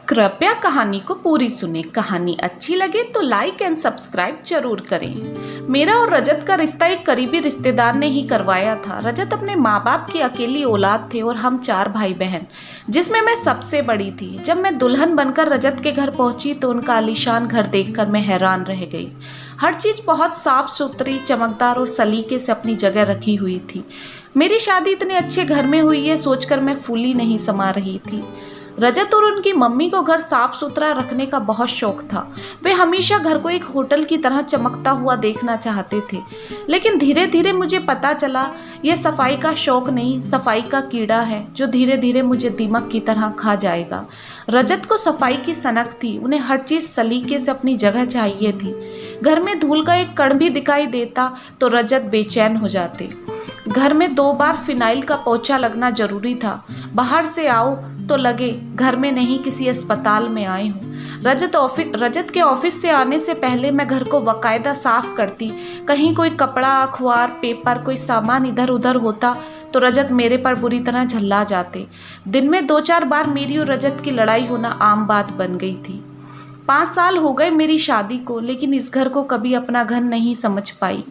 कृपया कहानी को पूरी सुने। कहानी अच्छी लगे तो लाइक एंड सब्सक्राइब जरूर करें। मेरा और रजत का रिश्ता एक करीबी रिश्तेदार ने ही करवाया था। रजत अपने माँ बाप की अकेली औलाद थे और हम 4 भाई बहन, जिसमें मैं सबसे बड़ी थी। जब मैं दुल्हन बनकर रजत के घर पहुंची तो उनका आलीशान घर देखकर मैं हैरान रह गई। हर चीज बहुत साफ सुथरी, चमकदार और सलीके से अपनी जगह रखी हुई थी। मेरी शादी इतने अच्छे घर में हुई है सोचकर मैं फूली नहीं समा रही थी। रजत और उनकी मम्मी को घर साफ सुथरा रखने का बहुत शौक था। वे हमेशा घर को एक होटल की तरह चमकता हुआ देखना चाहते थे। लेकिन धीरे धीरे मुझे पता चला यह सफाई का शौक नहीं, सफाई का कीड़ा है जो धीरे धीरे मुझे दीमक की तरह खा जाएगा। रजत को सफाई की सनक थी, उन्हें हर चीज सलीके से अपनी जगह चाहिए थी। घर में धूल का एक कण भी दिखाई देता तो रजत बेचैन हो जाते। घर में 2 बार फिनाइल का पोछा लगना जरूरी था। बाहर से आओ तो लगे घर में नहीं किसी अस्पताल में आए हूँ। रजत के ऑफिस से आने से पहले मैं घर को बाकायदा साफ करती। कहीं कोई कपड़ा, अखबार, पेपर, कोई सामान इधर उधर होता तो रजत मेरे पर बुरी तरह झल्ला जाते। दिन में 2-4 बार मेरी और रजत की लड़ाई होना आम बात बन गई थी। 5 साल हो गए मेरी शादी को, लेकिन इस घर को कभी अपना घर नहीं समझ पाई।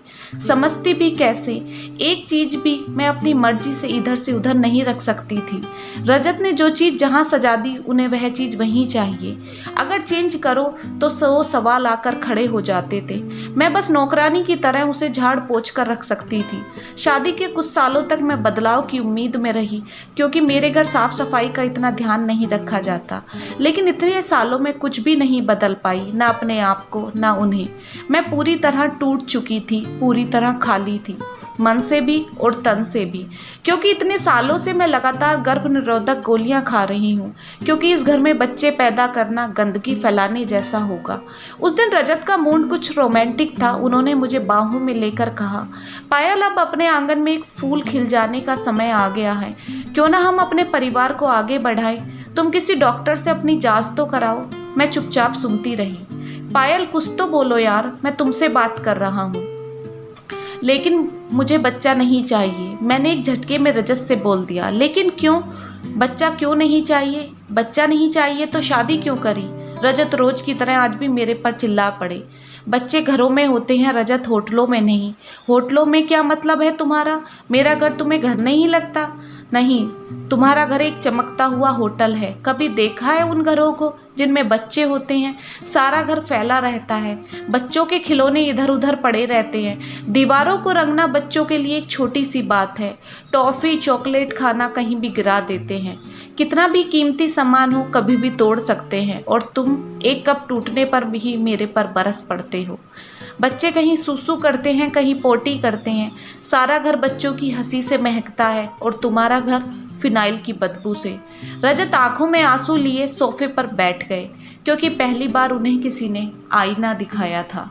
समझती भी कैसे? एक चीज भी मैं अपनी मर्जी से इधर से उधर नहीं रख सकती थी। रजत ने जो चीज जहां सजा दी उन्हें वह चीज वहीं चाहिए। अगर चेंज करो तो 100 सवाल आकर खड़े हो जाते थे। मैं बस नौकरानी की तरह उसे झाड़ पोंछ कर रख सकती थी। शादी के कुछ सालों तक मैं बदलाव की उम्मीद में रही, क्योंकि मेरे घर साफ सफाई का इतना ध्यान नहीं रखा जाता। लेकिन इतने सालों में कुछ भी नहीं बदल पाई, ना अपने आप को ना उन्हें। मैं पूरी तरह टूट चुकी थी, पूरी तरह खाली थी, मन से भी और तन से भी। क्योंकि इतने सालों से मैं लगातार गर्भ निरोधक गोलियां खा रही हूँ, क्योंकि इस घर में बच्चे पैदा करना गंदगी फैलाने जैसा होगा। उस दिन रजत का मूड कुछ रोमांटिक था। उन्होंने मुझे बाहों में लेकर कहा, पायल, अब अपने आंगन में एक फूल खिल जाने का समय आ गया है। क्यों ना हम अपने परिवार को आगे बढ़ाएं? तुम किसी डॉक्टर से अपनी जांच तो कराओ। मैं चुपचाप सुनती रही। पायल, कुछ तो बोलो यार, मैं तुमसे बात कर रहा हूँ। लेकिन मुझे बच्चा नहीं चाहिए, मैंने एक झटके में रजत से बोल दिया। लेकिन क्यों? बच्चा क्यों नहीं चाहिए? बच्चा नहीं चाहिए तो शादी क्यों करी? रजत रोज की तरह आज भी मेरे पर चिल्ला पड़े। बच्चे घरों में होते हैं रजत, होटलों में नहीं। होटलों में क्या मतलब है तुम्हारा? मेरा घर तुम्हें घर नहीं लगता? नहीं, तुम्हारा घर एक चमकता हुआ होटल है। कभी देखा है उन घरों को जिनमें बच्चे होते हैं? सारा घर फैला रहता है, बच्चों के खिलौने इधर उधर पड़े रहते हैं। दीवारों को रंगना बच्चों के लिए एक छोटी सी बात है। टॉफी, चॉकलेट खाना कहीं भी गिरा देते हैं। कितना भी कीमती सामान हो कभी भी तोड़ सकते हैं, और तुम एक कप टूटने पर भी मेरे पर बरस पड़ते हो। बच्चे कहीं सूसू करते हैं, कहीं पोटी करते हैं। सारा घर बच्चों की हंसी से महकता है और तुम्हारा घर फिनाइल की बदबू से। रजत आंखों में आंसू लिए सोफे पर बैठ गए, क्योंकि पहली बार उन्हें किसी ने आईना दिखाया था।